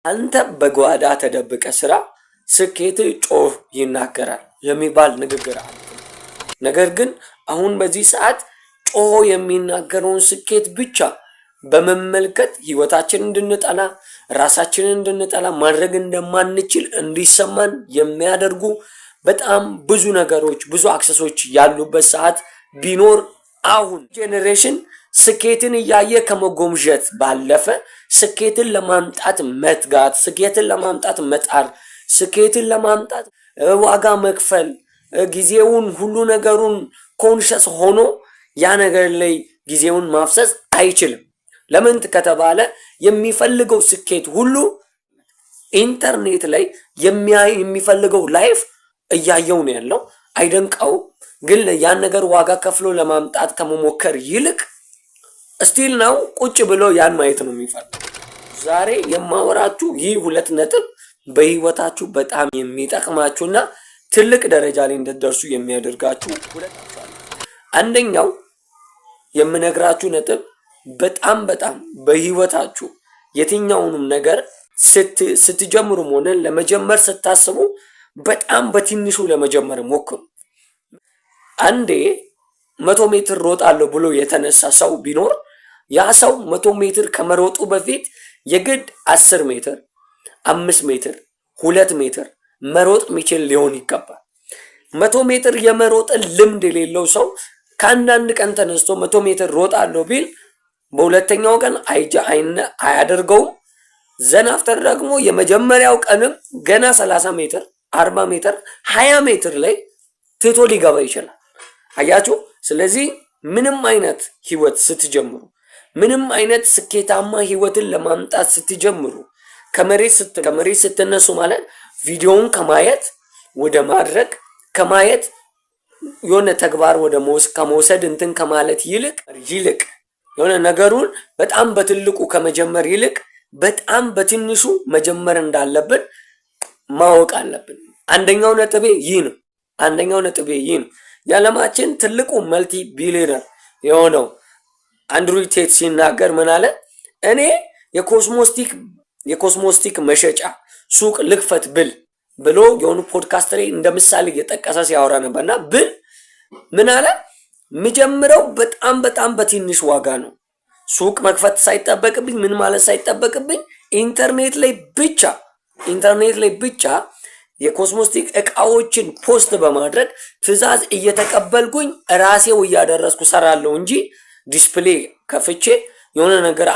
አንተ በጓዳ ተደብቀ ስራ ስኬት ጮህ ይናገራል የሚባል ንግግር አለ። ነገር ግን አሁን በዚህ ሰዓት ጮህ የሚናገረውን ስኬት ብቻ በመመልከት ህይወታችንን እንድንጠላ ራሳችንን እንድንጠላ ማድረግ እንደማንችል እንዲሰማን የሚያደርጉ በጣም ብዙ ነገሮች ብዙ አክሰሶች ያሉበት ሰዓት ቢኖር አሁን ጄኔሬሽን ስኬትን እያየ ከመጎምጀት ባለፈ ስኬትን ለማምጣት መትጋት፣ ስኬትን ለማምጣት መጣር፣ ስኬትን ለማምጣት ዋጋ መክፈል፣ ጊዜውን ሁሉ ነገሩን ኮንሸስ ሆኖ ያ ነገር ላይ ጊዜውን ማፍሰስ አይችልም። ለምን ከተባለ የሚፈልገው ስኬት ሁሉ ኢንተርኔት ላይ የሚፈልገው ላይፍ እያየው ነው ያለው። አይደንቀው ግን ያን ነገር ዋጋ ከፍሎ ለማምጣት ከመሞከር ይልቅ ስቲል ነው ቁጭ ብሎ ያን ማየት ነው የሚፈልገው። ዛሬ የማወራችሁ ይህ ሁለት ነጥብ በህይወታችሁ በጣም የሚጠቅማችሁና ትልቅ ደረጃ ላይ እንድትደርሱ የሚያደርጋችሁ ሁለት ናቸው። አንደኛው የምነግራችሁ ነጥብ በጣም በህይወታችሁ የትኛውንም ነገር ስትጀምሩም ሆነ ለመጀመር ስታስቡ በጣም በትንሹ ለመጀመር ሞክሩ። አንዴ 100 ሜትር ሮጣለሁ ብሎ የተነሳ ሰው ቢኖር ያ ሰው 100 ሜትር ከመሮጡ በፊት የግድ 10 ሜትር፣ 5 ሜትር፣ 2 ሜትር መሮጥ የሚችል ሊሆን ይገባል። 100 ሜትር የመሮጥ ልምድ የሌለው ሰው ከአንዳንድ ቀን ተነስቶ 100 ሜትር ሮጣለሁ ቢል በሁለተኛው ቀን አያደርገውም። ዘናፍተር ደግሞ የመጀመሪያው ቀንም ገና 30 ሜትር፣ 40 ሜትር፣ 20 ሜትር ላይ ትቶ ሊገባ ይችላል። አያችሁ። ስለዚህ ምንም አይነት ህይወት ስትጀምሩ፣ ምንም አይነት ስኬታማ ህይወትን ለማምጣት ስትጀምሩ ከመሬት ስትነሱ ማለት ቪዲዮውን ከማየት ወደ ማድረግ ከማየት የሆነ ተግባር ወደ ከመውሰድ እንትን ከማለት ይልቅ የሆነ ነገሩን በጣም በትልቁ ከመጀመር ይልቅ በጣም በትንሹ መጀመር እንዳለብን ማወቅ አለብን። አንደኛው ነጥቤ ይህ ነው። የዓለማችን ትልቁ መልቲ ቢሊዮነር የሆነው አንድሩ ቴት ሲናገር ምን አለ? እኔ የኮስሞስቲክ መሸጫ ሱቅ ልክፈት ብል ብሎ የሆኑ ፖድካስት ላይ እንደ ምሳሌ እየጠቀሰ ሲያወራ ነበርና ብል ምን አለ? የሚጀምረው በጣም በትንሽ ዋጋ ነው። ሱቅ መክፈት ሳይጠበቅብኝ ምን ማለት ሳይጠበቅብኝ ኢንተርኔት ላይ ብቻ የኮስሞስቲክ እቃዎችን ፖስት በማድረግ ትዕዛዝ እየተቀበልኩኝ ራሴው እያደረስኩ ሰራለሁ እንጂ ዲስፕሌይ ከፍቼ የሆነ ነገር